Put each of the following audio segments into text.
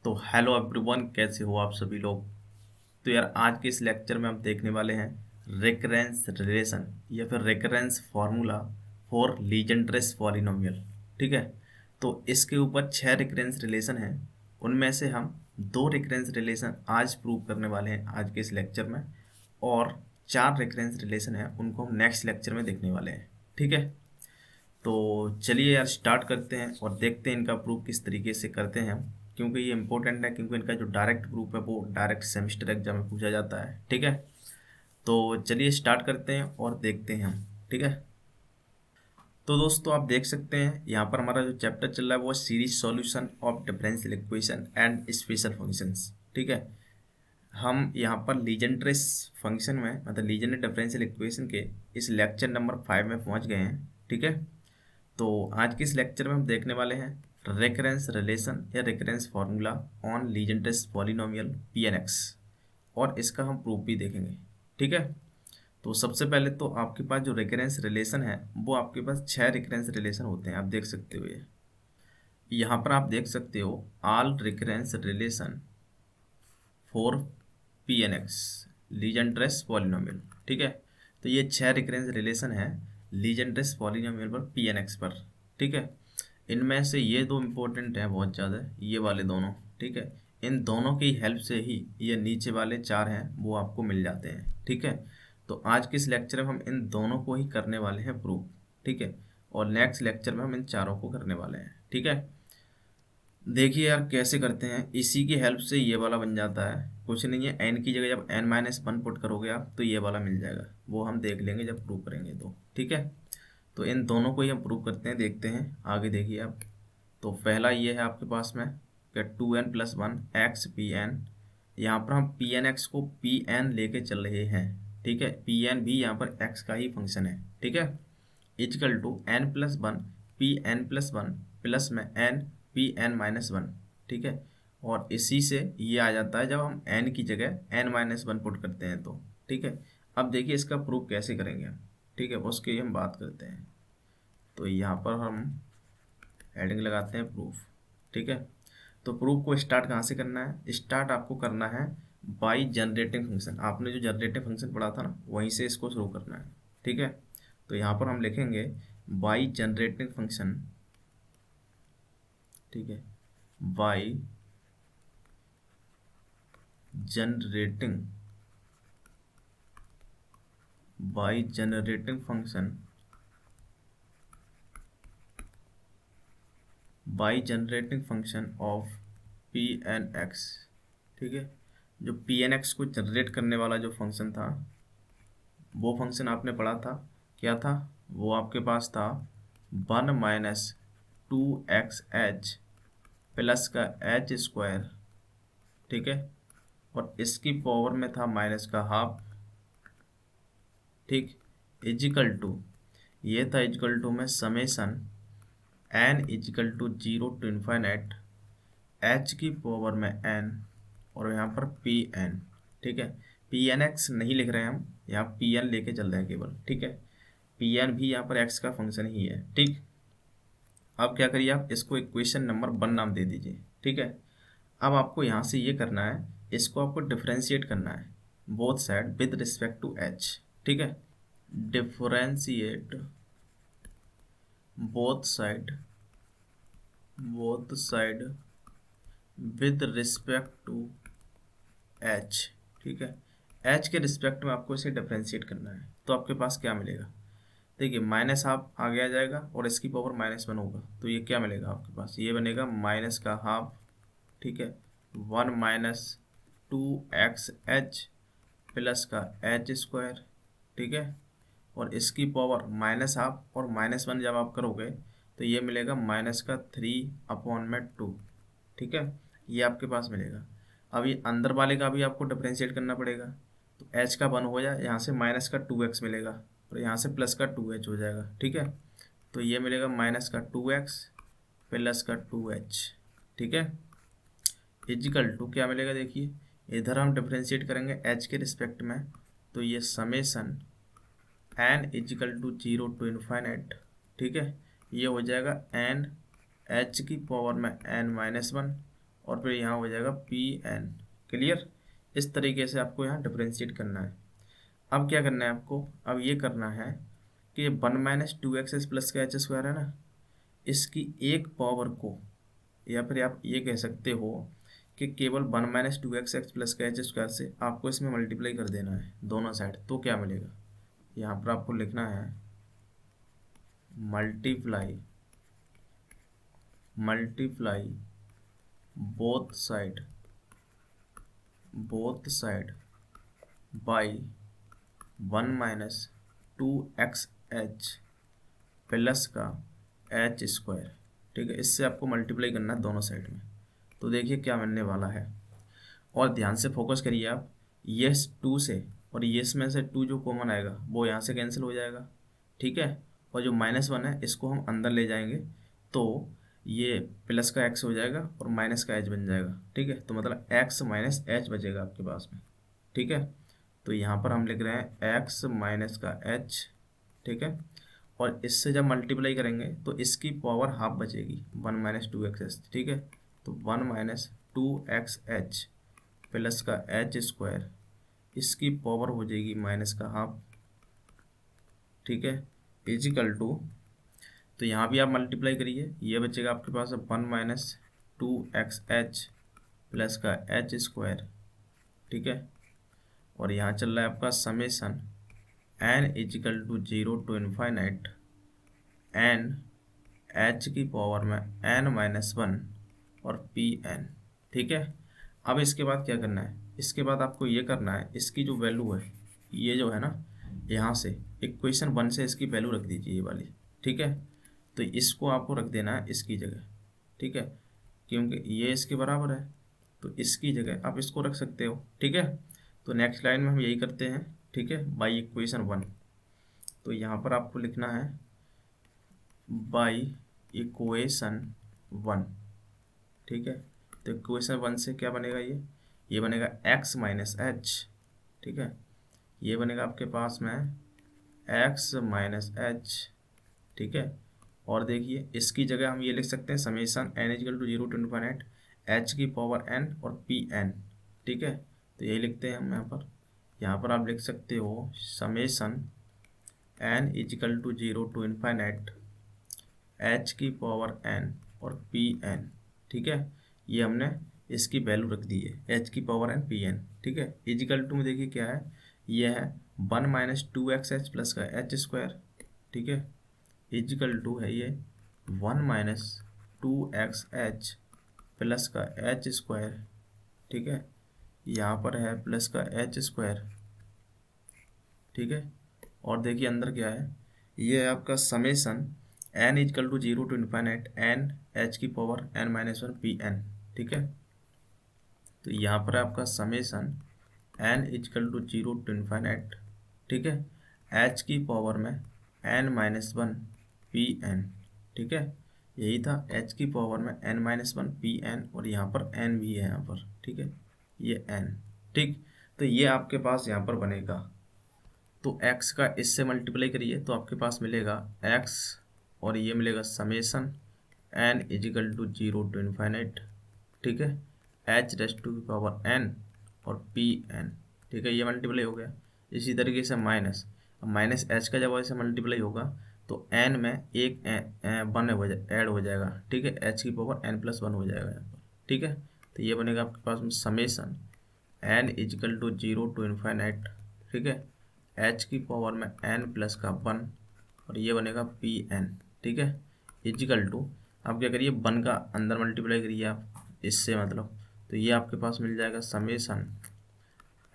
तो hello everyone, कैसे हो आप सभी लोग। तो यार आज के इस लेक्चर में हम देखने वाले हैं रेकरेंस रिलेशन या फिर रेकरेंस फार्मूला फॉर लीजेंड्रेस पॉलिनोमियल। ठीक है। तो इसके ऊपर 6 रेकरेंस रिलेशन हैं। उनमें से हम 2 रेकरेंस रिलेशन आज प्रूव करने वाले हैं आज के इस लेक्चर में, और 4 रेकरेंस रिलेशन हैं उनको हम नेक्स्ट लेक्चर में देखने वाले हैं। ठीक है। तो चलिए यार स्टार्ट करते हैं और देखते हैं इनका प्रूफ किस तरीके से करते हैं हम, क्योंकि ये इंपॉर्टेंट है, क्योंकि इनका जो डायरेक्ट प्रूफ है वो डायरेक्ट सेमेस्टर एग्जाम में पूछा जाता है। ठीक है। तो चलिए स्टार्ट करते हैं और देखते हैं हम। ठीक है। तो दोस्तों आप देख सकते हैं यहाँ पर हमारा जो चैप्टर चल रहा है वो series solution of differential equation and special functions. ठीक है। हम यहाँ पर लीजेंड्रेस फंक्शन में मतलब लीजेंड्रे डिफरेंशियल इक्वेशन के इस लेक्चर नंबर 5 में पहुँच गए हैं। ठीक है। तो आज के इस लेक्चर में हम देखने वाले हैं रेकरेंस रिलेशन या recurrence formula on Legendre's polynomial P N X, और इसका हम प्रूफ भी देखेंगे। ठीक है। तो सबसे पहले तो आपके पास जो रेकरेंस रिलेशन है वो आपके पास 6 रेकरेंस रिलेशन होते हैं, आप देख सकते हो। ये यहाँ पर आप देख सकते हो all recurrence relation for P N X Legendre's polynomial. ठीक है। तो ये 6 रेकरेंस रिलेशन है लीजेंड्रेस पॉलिनोमियल पर पी एन एक्स पर। ठीक है। इनमें से ये दो इम्पोर्टेंट हैं बहुत ज़्यादा, ये वाले दोनों। ठीक है। इन दोनों की हेल्प से ही ये नीचे वाले 4 हैं वो आपको मिल जाते हैं। ठीक है। तो आज के इस लेक्चर में हम इन दोनों को ही करने वाले हैं प्रूफ। ठीक है। और नेक्स्ट लेक्चर में हम इन चारों को करने वाले हैं। ठीक है। देखिए यार कैसे करते हैं, इसी की हेल्प से ये वाला बन जाता है। कुछ नहीं है, एन की जगह जब n-1 पुट करोगे आप तो ये वाला मिल जाएगा। वो हम देख लेंगे जब प्रूव करेंगे तो। ठीक है। तो इन दोनों को ही हम प्रूव करते हैं, देखते हैं आगे। देखिए आप, तो पहला ये है आपके पास में कि 2n+1 एक्स पी एन। यहाँ पर हम पी एन एक्स को पी एन लेके चल रहे हैं। ठीक है। पी एन भी यहाँ पर एक्स का ही फंक्शन है। ठीक है। Equal to n+1 p(n+1) plus में n p(n-1). ठीक है। और इसी से ये आ जाता है जब हम n की जगह n-1 पुट करते हैं तो। ठीक है। अब देखिए इसका प्रूफ कैसे करेंगे हम। ठीक है। उसकी हम बात करते हैं। तो यहाँ पर हम हेडिंग लगाते हैं प्रूफ। ठीक है। तो प्रूफ को स्टार्ट कहाँ से करना है, स्टार्ट आपको करना है बाई जनरेटिंग फंक्शन। आपने जो जनरेटिंग फंक्शन पढ़ा था ना वहीं से इसको शुरू करना है। ठीक है। तो यहाँ पर हम लिखेंगे बाई जनरेटिंग फंक्शन। ठीक है। By generating function by generating function of P N x. ठीक है। जो पी एन एक्स को जनरेट करने वाला जो फंक्शन था वो फंक्शन आपने पढ़ा था, क्या था वो आपके पास था 1-2x(h) प्लस का h²। ठीक है। और इसकी पावर में था माइनस का हाफ। ठीक। इजिकल टू, ये था इजिकल टू में समेसन n=0 to h की पावर में n, और यहाँ पर पी एन। ठीक है। पी एन एक्स नहीं लिख रहे हैं हम, यहाँ पी एन लेके चल रहे हैं केवल। ठीक है। पी एन भी यहाँ पर एक्स का फंक्शन ही है। ठीक। अब क्या करिए, आप इसको इक्वेशन नंबर 1 नाम दे दीजिए। ठीक है। अब आपको यहाँ से ये करना है, इसको आपको डिफ्रेंशिएट करना है both side with respect to H. ठीक है। Differentiate both side with respect to H. ठीक है। एच के रिस्पेक्ट में आपको इसे डिफ्रेंशिएट करना है। तो आपके पास क्या मिलेगा, देखिए माइनस हाफ आगे आ जाएगा और इसकी पावर -1 होगा, तो ये क्या मिलेगा आपके पास, ये बनेगा माइनस का हाफ। ठीक है। 1-2x(h) प्लस का h²। ठीक है। और इसकी पावर माइनस हाफ और -1 जब आप करोगे तो ये मिलेगा माइनस का 3/2। ठीक है। ये आपके पास मिलेगा। अब ये अंदर वाले का भी आपको डिफ्रेंशिएट करना पड़ेगा। तो h का 1 हो जाए, यहाँ से माइनस का 2x मिलेगा और यहाँ से प्लस का 2h हो जाएगा। ठीक है। तो ये मिलेगा माइनस का 2x प्लस का 2h। ठीक है। इजिकल टू क्या मिलेगा, देखिए इधर हम डिफ्रेंशिएट करेंगे h के रिस्पेक्ट में, तो ये समेसन n=0 to। ठीक है। ये हो जाएगा n h की पावर में n-1 और फिर यहाँ हो जाएगा पी एन। क्लियर? इस तरीके से आपको यहाँ डिफ्रेंशिएट करना है। अब क्या करना है आपको, अब ये करना है कि 1 - 2x प्लस का एच स्क्वायर है ना, इसकी एक पावर को, या फिर आप ये कह सकते हो कि केवल 1 - 2x प्लस का एच स्क्वायर से आपको इसमें मल्टीप्लाई कर देना है दोनों साइड, तो क्या मिलेगा, यहाँ पर आपको लिखना है multiply both side by 1 - 2x plus का एच स्क्वायर। ठीक है, इससे आपको मल्टीप्लाई करना है दोनों साइड में। तो देखिए क्या बनने वाला है, और ध्यान से फोकस करिए आप। यस 2 से और यस में से 2 जो कॉमन आएगा वो यहाँ से कैंसिल हो जाएगा। ठीक है, और जो -1 है इसको हम अंदर ले जाएंगे, तो ये प्लस का x हो जाएगा और माइनस का h बन जाएगा। ठीक है, तो मतलब x - h बचेगा आपके पास में। ठीक है, तो यहाँ पर हम लिख रहे हैं x - का h। ठीक है, और इससे जब मल्टीप्लाई करेंगे तो इसकी पावर हाफ बचेगी, 1 - 2x। ठीक है, तो 1 - 2x प्लस का एच स्क्वायर, इसकी पावर हो जाएगी माइनस का हाफ। ठीक है, इजिकल टू, तो यहाँ भी आप मल्टीप्लाई करिए, ये बचेगा आपके पास 1 - 2x प्लस का एच स्क्वायर। ठीक है, और यहाँ चल रहा है आपका summation n equal to 0 to infinite n h की पावर में n-1 और पी एन। ठीक है, अब इसके बाद क्या करना है, इसके बाद आपको ये करना है, इसकी जो वैल्यू है, ये जो है ना, यहाँ से इक्वेशन 1 से इसकी वैल्यू रख दीजिए ये वाली। ठीक है, तो इसको आपको रख देना है इसकी जगह। ठीक है, क्योंकि ये इसके बराबर है, तो इसकी जगह आप इसको रख सकते हो। ठीक है, तो नेक्स्ट लाइन में हम यही करते हैं। ठीक है, बाई इक्वेशन 1, तो यहाँ पर आपको लिखना है बाई इक्वेशन 1। ठीक है, तो इक्वेशन 1 से क्या बनेगा, ये बनेगा x - h। ठीक है, ये बनेगा आपके पास में x - h। ठीक है, और देखिए इसकी जगह हम ये लिख सकते हैं summation n equal to 0 to infinite h की पावर n और पी एन। ठीक है, तो यही लिखते हैं हम यहाँ पर आप लिख सकते हो summation n equal to 0 to infinite h की पावर n और पी एन। ठीक है, ये हमने इसकी वैल्यू रख दी है, h की पावर n पी एन। ठीक है, इजिकल टू में देखिए क्या है, ये है 1 - 2x प्लस का एच स्क्वायर। ठीक है, इजिकल टू है ये 1 - 2x प्लस का एच स्क्वायर। ठीक है, यहाँ पर है प्लस का एच स्क्वायर। ठीक है, और देखिए अंदर क्या है, ये है आपका summation n equal to 0 to infinite n h की पावर n-1 पी एन। ठीक है, तो यहाँ पर आपका summation n equal to 0 to infinite, ठीक है, h की पावर में n-1 पी एन। ठीक है, यही था, h की पावर में n-1 पी एन, और यहाँ पर n भी है यहाँ पर। ठीक है, ये n। ठीक, तो ये आपके पास यहाँ पर बनेगा, तो x का इससे मल्टीप्लाई करिए तो आपके पास मिलेगा x, और ये मिलेगा summation n equal to 0 to infinite. ठीक है, h रेस्ट टू की पावर n और पी एन। ठीक है, ये मल्टीप्लाई हो गया। इसी तरीके से माइनस, अब माइनस h का जब ऐसे मल्टीप्लाई होगा तो n में एक 1 ऐड हो जाएगा। ठीक है, h की पावर n+1 हो जाएगा यहाँ पर। ठीक है, तो ये बनेगा आपके पास में summation n equal to 0 to infinite. ठीक है, h की पावर में n+1, और ये बनेगा पी एन। ठीक है, इजिकल टू, आप क्या करिए 1 का अंदर मल्टीप्लाई करिए आप इससे, मतलब तो ये आपके पास मिल जाएगा summation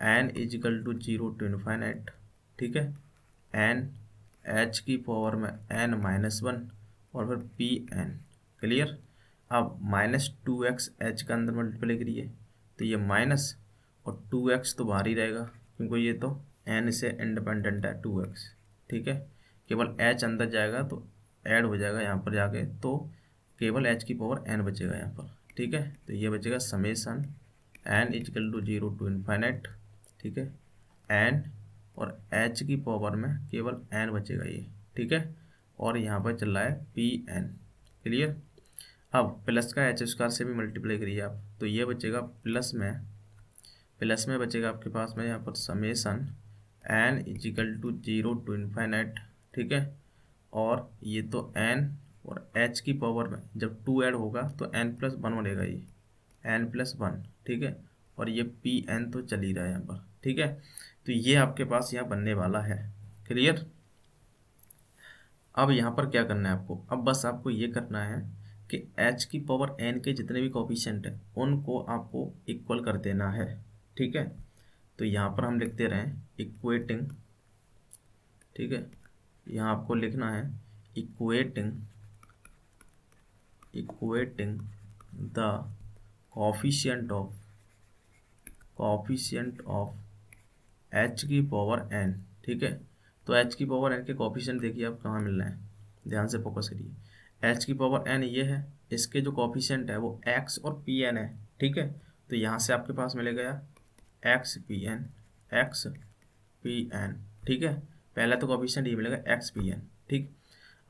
n equal to 0 to infinite. ठीक है, n h की पावर में n-1 और फिर पी एन। क्लियर? अब -2x h का अंदर मल्टीप्लाई करिए तो ये माइनस, और 2x तो बाहर ही रहेगा क्योंकि ये तो n से इंडिपेंडेंट है 2x। ठीक है, केवल h अंदर जाएगा तो ऐड हो जाएगा यहाँ पर जाके, तो केवल h की पावर n बचेगा यहाँ पर। ठीक है, तो ये बचेगा summation n equal to 0 to infinite. ठीक है, n और h की पावर में केवल n बचेगा ये। ठीक है, और यहाँ पर चल रहा है पी एन। क्लियर? अब प्लस का एच स्क्वायर से भी मल्टीप्लाई करिए आप तो ये बचेगा प्लस में बचेगा आपके पास में यहाँ पर summation n equal to 0 to infinite, ठीक है। और ये तो n और h की पावर में जब 2 ऐड होगा तो n+1 बनेगा, ये n+1, ठीक है। और ये Pn तो चल ही रहा है यहाँ पर, ठीक है। तो ये आपके पास यहाँ बनने वाला है, क्लियर। अब यहाँ पर क्या करना है आपको, अब बस आपको ये करना है कि h की पावर n के जितने भी कोफिशिएंट हैं उनको आपको इक्वल कर देना है, ठीक है। तो यहाँ पर हम लिखते रहें इक्वेटिंग, ठीक है। यहाँ आपको लिखना है equating the coefficient of h की पावर n, ठीक है। तो h की पावर n के कोफिशिएंट देखिए आप कहाँ मिल रहे हैं, ध्यान से फोकस करिए। h की पावर n ये है, इसके जो कोफिशिएंट है वो x और pn है, ठीक है। तो यहाँ से आपके पास मिलेगा xpn, ठीक है। पहला तो कोफिशिएंट ये मिलेगा xpn, ठीक।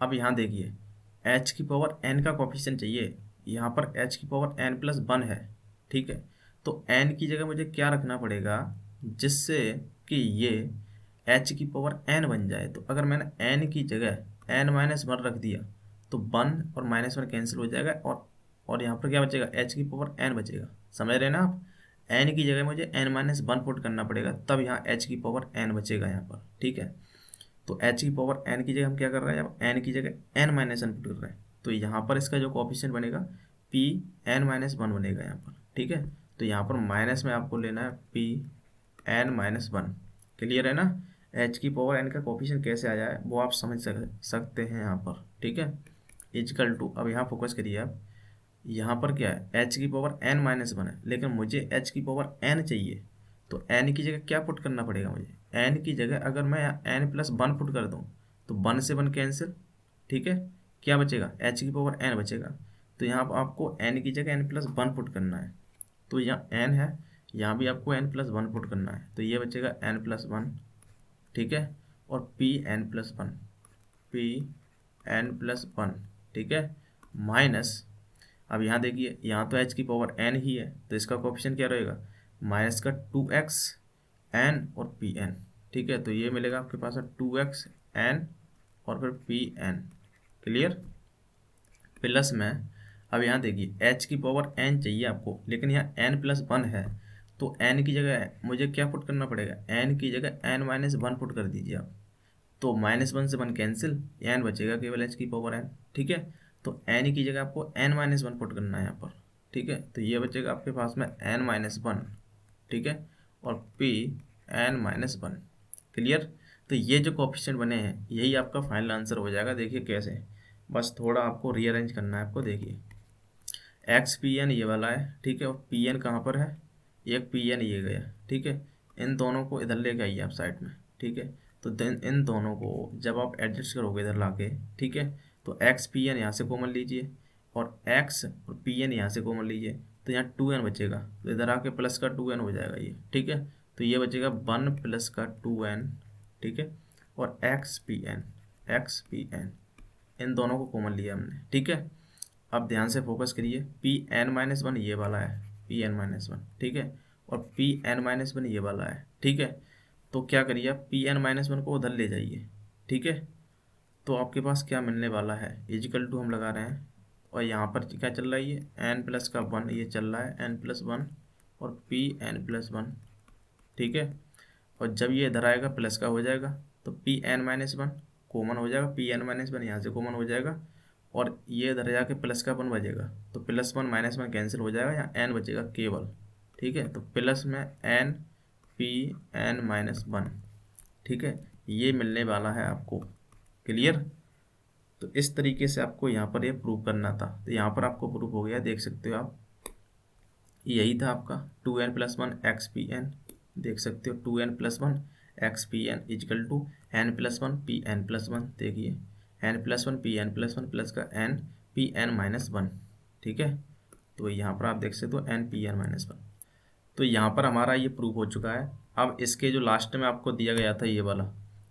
अब यहाँ देखिए h की पावर n का कोफिशिएंट चाहिए, यहाँ पर h की पावर n+1 है, ठीक है। तो n की जगह मुझे क्या रखना पड़ेगा, जिससे कि ये h की पावर n बन जाए। तो अगर मैंने n की जगह n-1 रख दिया तो 1 और -1 कैंसिल हो जाएगा, और यहाँ पर क्या बचेगा, h की पावर n बचेगा। समझ रहे हैं ना आप, n की जगह मुझे n-1 पुट करना पड़ेगा, तब यहाँ h की पावर n बचेगा यहाँ पर, ठीक है। तो h की पावर n की जगह हम क्या कर रहे हैं, अब n की जगह n-1 पुट कर रहे हैं, तो यहाँ पर इसका जो कोफिशिएंट बनेगा Pn-1 बनेगा यहाँ पर, ठीक है। तो यहाँ पर माइनस में आपको लेना है Pn-1, क्लियर है ना। h की पावर n का कोफिशिएंट कैसे आया है वो आप समझ सकते हैं यहाँ पर, ठीक है। इजकल टू, अब यहाँ फोकस करिए आप, यहाँ पर क्या है, h की पावर n-1 है, लेकिन मुझे h की पावर n चाहिए। तो n की जगह क्या पुट करना पड़ेगा मुझे, n की जगह अगर मैं n+1 पुट कर दूँ तो 1 से 1 कैंसिल, ठीक है। क्या बचेगा, h की पावर n बचेगा। तो यहाँ पर आपको n की जगह n+1 पुट करना है, तो यहाँ n है, यहाँ भी आपको n+1 पुट करना है, तो ये बचेगा n+1, ठीक है। और Pn+1, ठीक है, माइनस, अब यहाँ देखिए यहाँ तो h की पावर n ही है, तो इसका कोफिशिएंट क्या रहेगा, माइनस का 2x n और Pn, ठीक है। तो ये मिलेगा आपके पास 2x n और फिर Pn, क्लियर। प्लस में, अब यहाँ देखिए h की पावर n चाहिए आपको, लेकिन यहाँ n+1 है, तो n की जगह मुझे क्या पुट करना पड़ेगा, n की जगह n-1 पुट कर दीजिए आप। तो -1 से 1 कैंसिल, n बचेगा केवल h की पावर n, ठीक है। तो n की जगह आपको n-1 पुट करना है यहाँ पर, ठीक है। तो ये बचेगा आपके पास में n-1, ठीक है, और Pn-1, क्लियर। तो ये जो कोफिशिएंट बने हैं यही आपका फाइनल आंसर हो जाएगा। देखिए कैसे, बस थोड़ा आपको रीअरेंज करना है। आपको देखिए XPn ये वाला है, ठीक है, और Pn कहाँ पर है, एक Pn ये गया, ठीक है। इन दोनों को इधर लेके आइए आप साइड में, ठीक है। तो देन इन दोनों को जब आप एडजस्ट करोगे इधर लाके, ठीक है, तो XPn यहाँ से कॉमन लीजिए और X और Pn यहाँ से कॉमन लीजिए, तो यहाँ 2n बचेगा, तो इधर आके प्लस का 2n हो जाएगा ये, ठीक है। तो ये बचेगा 1 प्लस का 2n, ठीक है, और XPn इन दोनों को कॉमन लिया हमने, ठीक है। अब ध्यान से फोकस करिए, Pn-1 ये वाला है, Pn-1, ठीक है, और Pn-1 ये वाला है, ठीक है। तो क्या करिए आप Pn-1 को उधर ले जाइए, ठीक है। तो आपके पास क्या मिलने वाला है, इजिकल टू हम लगा रहे हैं, और यहाँ पर क्या चल रहा है, ये n+1 ये चल रहा है, n+1 और Pn+1, ठीक है। और जब ये इधर आएगा प्लस का हो जाएगा, तो Pn-1 कॉमन हो जाएगा, Pn-1 यहाँ से कॉमन हो जाएगा, और ये इधर जाके प्लस का 1 बचेगा, तो +1 -1 कैंसिल हो जाएगा, यहाँ n बचेगा केवल, ठीक है। तो प्लस में n Pn-1, ठीक है, ये मिलने वाला है आपको, क्लियर। तो इस तरीके से आपको यहाँ पर ये प्रूव करना था, तो यहाँ पर आपको प्रूव हो गया, देख सकते हो आप, यही था आपका 2n+1 XPn, देख सकते हो 2n+1 XPn is equal to n+1 Pn+1, देखिए n+1 Pn+1 प्लस का n Pn-1, ठीक है। तो यहाँ पर आप देख सकते हो n Pn-1। तो यहाँ पर हमारा ये प्रूव हो चुका है। अब इसके जो लास्ट में आपको दिया गया था, ये वाला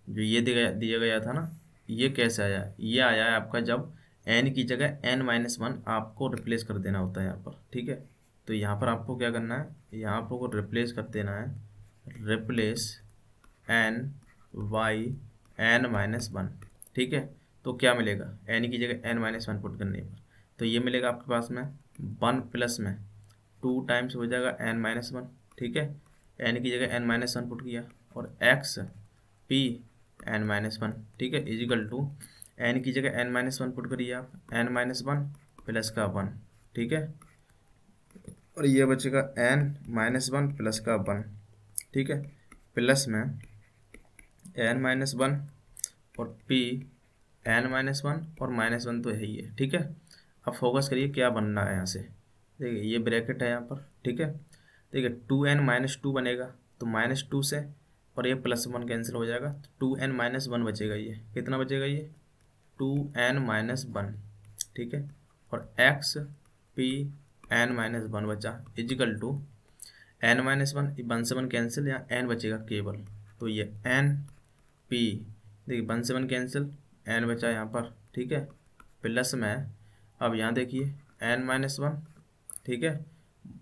जो ये दिया गया था ना, ये कैसे आया, ये आया है आपका जब n की जगह n-1 आपको रिप्लेस कर देना होता है यहाँ पर, ठीक है। तो यहाँ पर आपको क्या करना है, यहाँ पर को रिप्लेस कर देना है, replace N Y N minus one. ठीक है, तो क्या मिलेगा, एन की जगह एन माइनस वन पुट करने पर तो ये मिलेगा आपके पास में वन प्लस में टू टाइम्स हो जाएगा एन माइनस वन। ठीक है, एन की जगह एन माइनस वन पुट किया और X P N minus one. ठीक है, इजिकल टू एन की जगह एन माइनस वन पुट करिए आप, एन माइनस वन प्लस का वन। ठीक है, और ये बचेगा एन माइनस वन प्लस का वन। ठीक है, प्लस में एन माइनस वन और पी एन माइनस वन और माइनस वन तो है ही है। ठीक है, अब फोकस करिए क्या बनना है यहाँ से। देखिए ये ब्रैकेट है यहाँ पर। ठीक है, देखिए टू एन माइनस टू बनेगा तो माइनस टू से और ये प्लस वन कैंसिल हो जाएगा, टू एन माइनस वन बचेगा। ये कितना बचेगा, ये टू एन माइनस वन। ठीक है, और X P N minus one बचा equal to N minus one, one से वन कैंसिल, यहाँ एन बचेगा केवल, तो ये एन पी, देखिए वन से वन कैंसिल, एन बचा यहाँ पर। ठीक है, प्लस में अब यहाँ देखिए एन माइनस वन। ठीक है,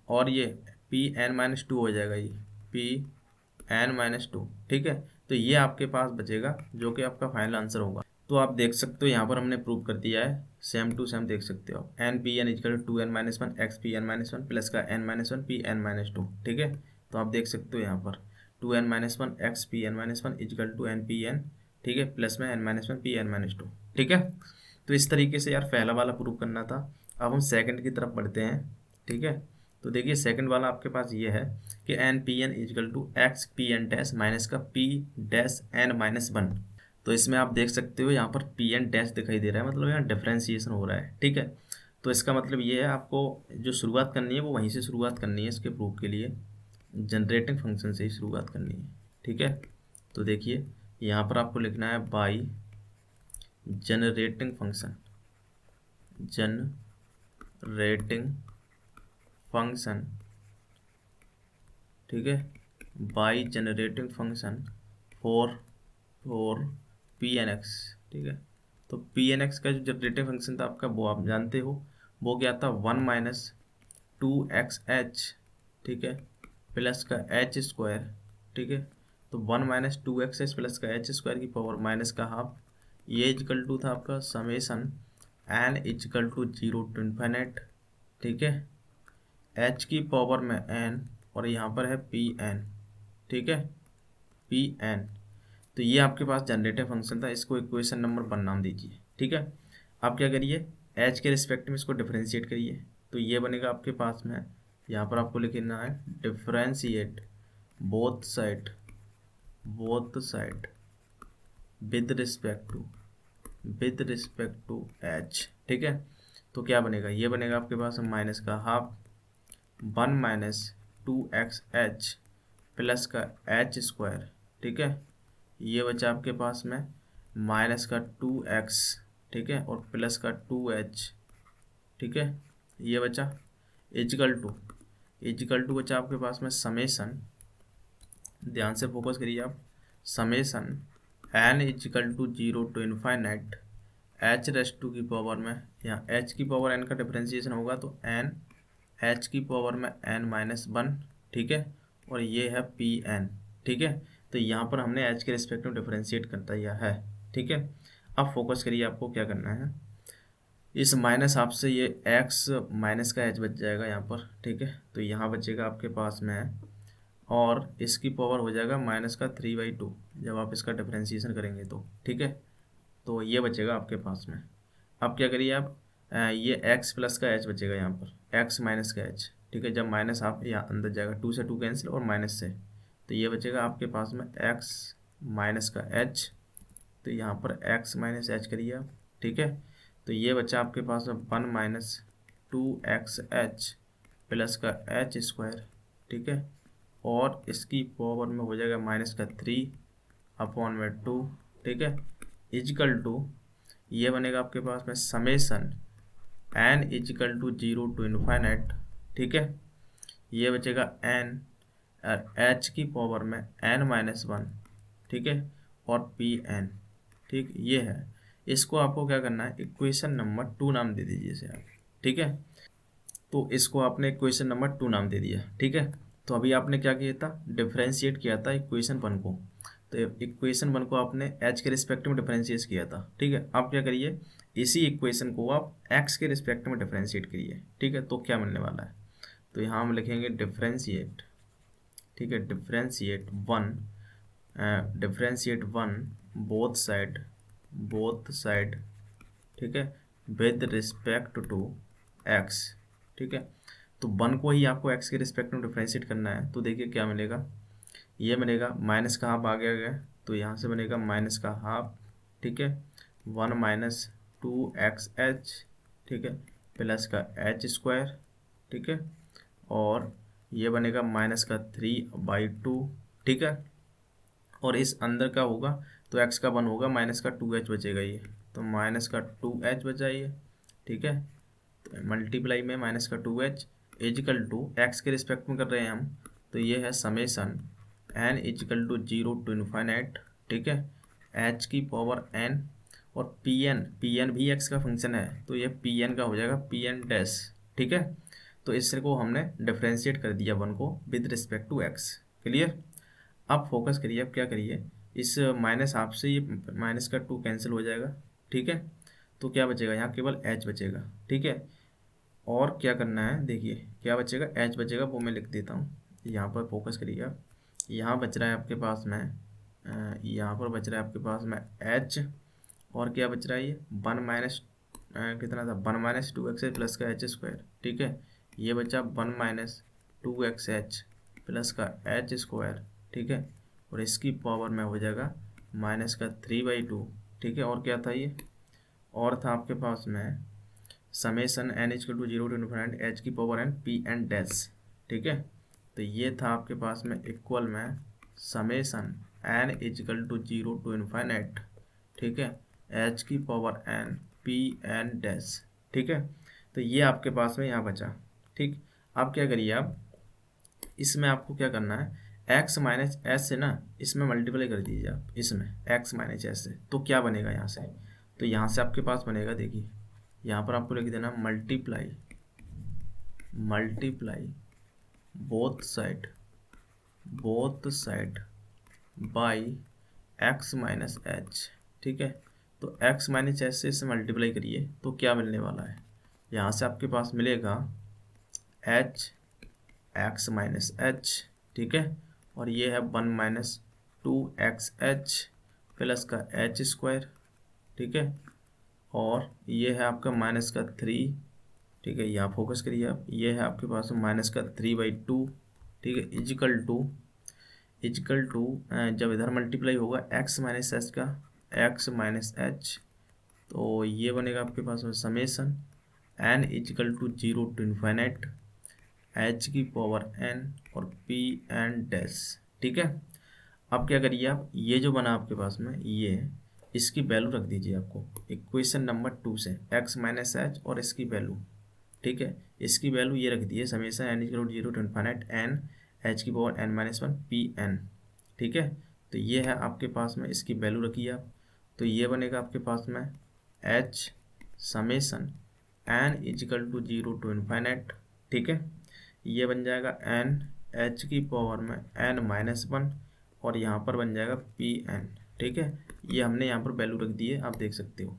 और ये पी एन माइनस टू हो जाएगा, ये पी एन माइनस टू। ठीक है, तो ये आपके पास बचेगा जो कि आपका फाइनल आंसर होगा। तो आप देख सकते हो यहाँ पर हमने प्रूव कर दिया है, सेम टू सेम देख सकते हो, N P N equal to N minus one X P N minus one plus का N minus one P N minus two. ठीक है, तो आप देख सकते हो यहाँ पर two N minus one X P N minus one equal to N P N. ठीक है, प्लस में N minus one P N minus two. ठीक है, तो इस तरीके से यार पहला वाला प्रूव करना था। अब हम सेकंड की तरफ बढ़ते हैं। ठीक है, तो देखिए सेकंड वाला आपके पास ये है कि N P N equal to X P N dash minus का P dash N minus one. तो इसमें आप देख सकते हो यहाँ पर पी एन डैश दिखाई दे रहा है, मतलब यहाँ डिफ्रेंसिएशन हो रहा है। ठीक है, तो इसका मतलब ये है आपको जो शुरुआत करनी है वो वहीं से शुरुआत करनी है इसके प्रूफ के लिए, जनरेटिंग फंक्शन से ही शुरुआत करनी है। ठीक है, तो देखिए यहाँ पर आपको लिखना है by generating function, generating function. ठीक है, by generating function for P N x. ठीक है, तो पी एन एक्स का जो जनरेटिव फंक्शन था आपका वो आप जानते हो, वो क्या था, one minus two X H. ठीक है, प्लस का एच स्क्वायर। ठीक है, तो one minus two X H plus का एच स्क्वायर की पावर माइनस का हाफ, ये इजकल टू था आपका summation N equal to zero to infinity. ठीक है, एच की पावर में एन और यहाँ पर है पी एन। ठीक है, पी एन, तो ये आपके पास जनरेटिव फंक्शन था, इसको इक्वेशन नंबर वन नाम दीजिए। ठीक है, आप क्या करिए, एच के रिस्पेक्ट में इसको डिफरेंशिएट करिए, तो ये बनेगा आपके पास में, यहाँ पर आपको लिखना है differentiate both side with respect to H. ठीक है, तो क्या बनेगा, ये बनेगा आपके पास माइनस का half one minus two X H plus का एच स्क्वायर। ठीक है, ये बचा आपके पास में माइनस का टू एक्स। ठीक है, और प्लस का टू एच। ठीक है, ये बचा इजिकल टू बचा आपके पास में समेसन, ध्यान से फोकस करिए आप, summation N equal to zero to infinite H raise to की पावर में, यहाँ एच की पावर एन का डिफरेंशिएशन होगा तो एन एच की पावर में एन माइनस वन। ठीक है, और ये है पी एन। ठीक है, तो यहाँ पर हमने एच के रिस्पेक्ट में डिफरेंशिएट कर दिया है। ठीक है, अब फोकस करिए आपको क्या करना है, इस माइनस हाफ से ये एक्स माइनस का एच बच जाएगा यहाँ पर। ठीक है, तो यहाँ बचेगा आपके पास में, और इसकी पावर हो जाएगा माइनस का थ्री बाई टू जब आप इसका डिफरेंशिएशन करेंगे तो। ठीक है, तो ये बचेगा आपके पास में। अब क्या करिए आप, ये x प्लस का h बचेगा यहाँ पर, x माइनस का h। ठीक है, जब माइनस आप यहाँ अंदर जाएगा, टू से टू कैंसिल और माइनस से, तो ये बचेगा आपके पास में x माइनस का h, तो यहाँ पर x माइनस h करिए आप। ठीक है, तो ये बचा आपके पास में one minus two X H plus का एच स्क्वायर। ठीक है, और इसकी पावर में हो जाएगा माइनस का थ्री अपॉन में टू। ठीक है, इजिकल टू ये बनेगा आपके पास में summation N equal to zero to infinite. ठीक है, ये बचेगा एन एच की पावर में एन माइनस वन। ठीक है, और पी एन। ठीक, ये है, इसको आपको क्या करना है, इक्वेशन नंबर टू नाम दे दीजिए इसे आप। ठीक है, तो इसको आपने इक्वेशन नंबर 2 नाम दे दिया, ठीक है। तो अभी आपने क्या किया था, डिफरेंशिएट किया था इक्वेशन 1 को। तो इक्वेशन 1 को आपने एच के रिस्पेक्ट में डिफरेंशिएट किया था, ठीक है। अब क्या करिए, इसी इक्वेशन को आप एक्स के रिस्पेक्ट में डिफरेंशिएट करिए, ठीक है। तो क्या मिलने वाला है, तो यहाँ हम लिखेंगे डिफरेंशिएट, ठीक है, डिफरेंशिएट वन बोथ साइड, ठीक है, विद रिस्पेक्ट टू एक्स, ठीक है। तो वन को ही आपको एक्स के रिस्पेक्ट में डिफरेंशिएट करना है। तो देखिए क्या मिलेगा, ये बनेगा माइनस का हाफ आ गया, तो यहाँ से बनेगा माइनस का हाफ, ठीक है, 1 माइनस 2xh, ठीक है, प्लस का एच स्क्वायर, ठीक है, और ये बनेगा माइनस का 3/2, ठीक है। और इस अंदर का होगा तो x का 1 होगा, माइनस का 2h बचेगा ये, तो माइनस का 2h बचा ये, ठीक है। तो मल्टीप्लाई में माइनस का 2h इजिकल टू एक्स के रिस्पेक्ट में कर रहे हैं हम, तो ये है summation n equal to 0 to infinite, ठीक है, h की पावर n, और pn भी x का फंक्शन है, तो ये pn का हो जाएगा pn डैश, ठीक है। तो इससे को हमने डिफ्रेंशिएट कर दिया 1 को with respect to x, clear. अब फोकस करिए, अब क्या करिए, इस माइनस हाफ से ये माइनस का 2 कैंसिल हो जाएगा, ठीक है। तो क्या बचेगा, यहाँ केवल h बचेगा, ठीक है। और क्या करना है, देखिए क्या बचेगा, h बचेगा, वो मैं लिख देता हूँ। यहाँ पर फोकस करिए आप, यहाँ बच रहा है आपके पास में यहाँ पर बच रहा है आपके पास में h, और क्या बच रहा है, ये 1 माइनस कितना था, 1 माइनस 2x प्लस का एच स्क्वायर, ठीक है। ये बचा 1 माइनस 2xh प्लस का एच स्क्वायर, ठीक है, और इसकी पावर में हो जाएगा माइनस का 3/2, ठीक है। और क्या था ये, और था आपके पास में summation n equal to 0 to infinity h की power n p n dash, ठीक है। तो ये था आपके पास में इक्वल में summation n equal to 0 to infinity, ठीक है, h की power n p n dash, ठीक है। तो ये आपके पास में यहाँ बचा, ठीक। अब क्या करिए आप, इसमें आपको क्या करना है, x माइनस एस से ना इसमें मल्टीप्लाई कर दीजिए आप, इसमें x माइनस एस से, तो क्या बनेगा यहाँ से, तो यहाँ से आपके पास बनेगा, देखिए यहाँ पर आपको लिख देना multiply both side by x minus H, ठीक है। तो x माइनस एच से इसे मल्टीप्लाई करिए, तो क्या मिलने वाला है, यहाँ से आपके पास मिलेगा h x माइनस एच, ठीक है, और ये है 1 माइनस 2xh प्लस का एच स्क्वायर, ठीक है, और ये है आपका माइनस का 3, ठीक है, यहाँ फोकस करिए आप, ये है आपके पास माइनस का 3/2, ठीक है, इजिकल टू जब इधर मल्टीप्लाई होगा x माइनस एच का x माइनस एच, तो ये बनेगा आपके पास में summation n equal to 0 to infinite h की पावर n और p n डैश, ठीक है। अब क्या करिए आप, ये जो बना आपके पास में, ये इसकी वैल्यू रख दीजिए आपको इक्वेशन नंबर 2 से x माइनस एच, और इसकी वैल्यू, ठीक है, इसकी वैल्यू ये रख दी है summation n equal to 0 to infinite n h की power n minus 1 p n, ठीक है। तो ये है आपके पास में, इसकी वैल्यू रखिए आप, तो ये बनेगा आपके पास में h summation n equal to 0 to infinite, ठीक है, ये बन जाएगा n h की पावर में n माइनस 1, और यहाँ पर बन जाएगा पी एन, ठीक है। ये हमने यहाँ पर वैल्यू रख दी है, आप देख सकते हो,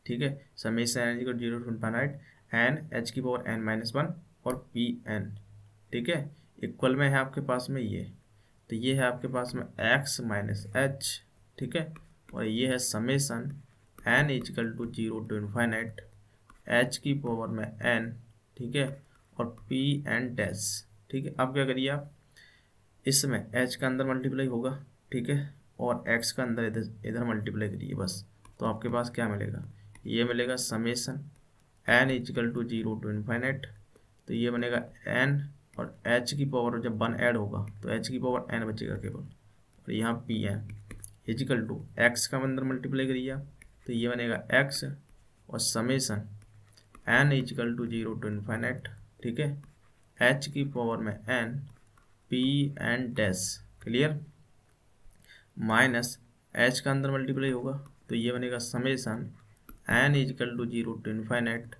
ठीक है। Summation n equal 0 to infinite n h की पावर n माइनस 1 और पी एन, ठीक है, इक्वल में है आपके पास में ये, तो ये है आपके पास में x माइनस एच, ठीक है, और ये है summation n equal to 0 to infinite h की पावर में n, ठीक है, और पी एन डैश, ठीक है। अब क्या करिए आप, इसमें h का अंदर मल्टीप्लाई होगा, ठीक है, और x का अंदर इधर इधर मल्टीप्लाई करिए बस, तो आपके पास क्या मिलेगा, ये मिलेगा summation n equal to 0 to infinite, तो ये बनेगा n, और h की पावर जब 1 ऐड होगा तो h की पावर n बचेगा केवल, और यहाँ P N equal to x का अंदर मल्टीप्लाई करिए आप, तो ये बनेगा x, और summation n equal to 0 to infinite, ठीक है, h की पावर में n P N dash, clear, minus h का अंदर मल्टीप्लाई होगा, तो ये बनेगा summation n equal to 0 to infinite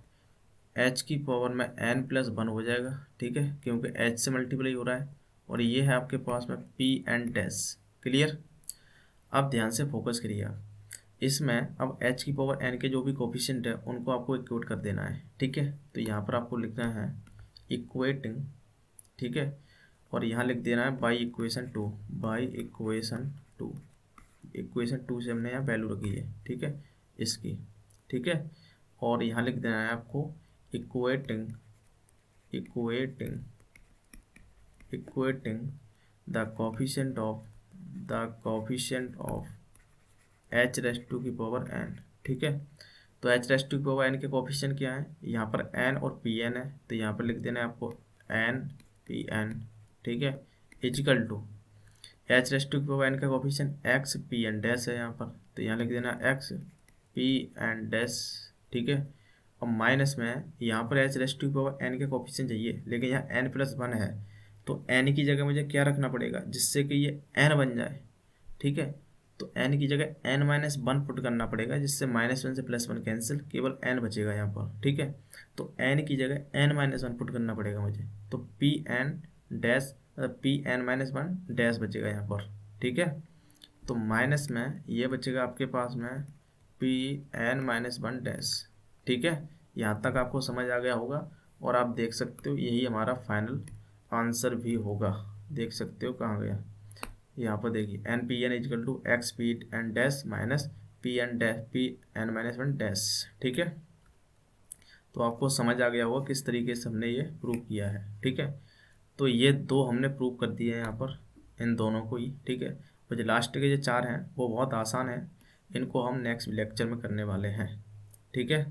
H की पावर में n+1 हो जाएगा, ठीक है, क्योंकि एच से मल्टीप्लाई हो रहा है, और ये है आपके पास में पी एन डैश। क्लियर। अब ध्यान से फोकस करिए आप इसमें। अब h की पावर n के जो भी कोफिशिएंट है उनको आपको इक्वेट कर देना है, ठीक है। तो यहाँ पर आपको लिखना है इक्वेटिंग, ठीक है, और यहाँ लिख देना है by equation 2, by equation 2। Equation 2 से हमने यहाँ वैल्यू रखी है, ठीक है, इसकी, ठीक है। और यहाँ लिख देना है आपको equating, equating, equating the coefficient of, the coefficient of H raise to की पावर एन, ठीक है। तो एच रेस टू की पावर एन के कोफिशिएंट क्या है, यहाँ पर एन और पी एन है, तो यहाँ पर लिख देना है आपको एन पी एन, ठीक है, equal to H raise to की पावर एन का coefficient X P N dash है यहाँ पर, तो यहाँ लिख देना एक्स पी एन डैश, ठीक है। और माइनस में यहाँ पर एच रेस टू की पावर एन के कोफिशिएंट चाहिए, लेकिन यहाँ n+1 है, तो n की जगह मुझे क्या रखना पड़ेगा जिससे कि ये n बन जाए, ठीक है। तो n की जगह n-1 पुट करना पड़ेगा, जिससे -1 से +1 कैंसिल, केवल n बचेगा यहाँ पर, ठीक है। तो n की जगह n-1 पुट करना पड़ेगा मुझे, तो P N dash Pn-1 dash बचेगा यहाँ पर, ठीक है। तो माइनस में ये बचेगा आपके पास में Pn-1 डैश, ठीक है। यहाँ तक आपको समझ आ गया होगा, और आप देख सकते हो यही हमारा फाइनल आंसर भी होगा। देख सकते हो कहाँ गया, यहाँ पर देखिए N P N equal to X P N dash minus Pn-1 dash, ठीक है। तो आपको समझ आ गया होगा किस तरीके से हमने ये प्रूव किया है, ठीक है। तो ये दो हमने प्रूव कर दिए हैं यहाँ पर, इन दोनों को ही, ठीक है। और जो लास्ट के जो 4 हैं वो बहुत आसान है, इनको हम नेक्स्ट लेक्चर में करने वाले हैं, ठीक है।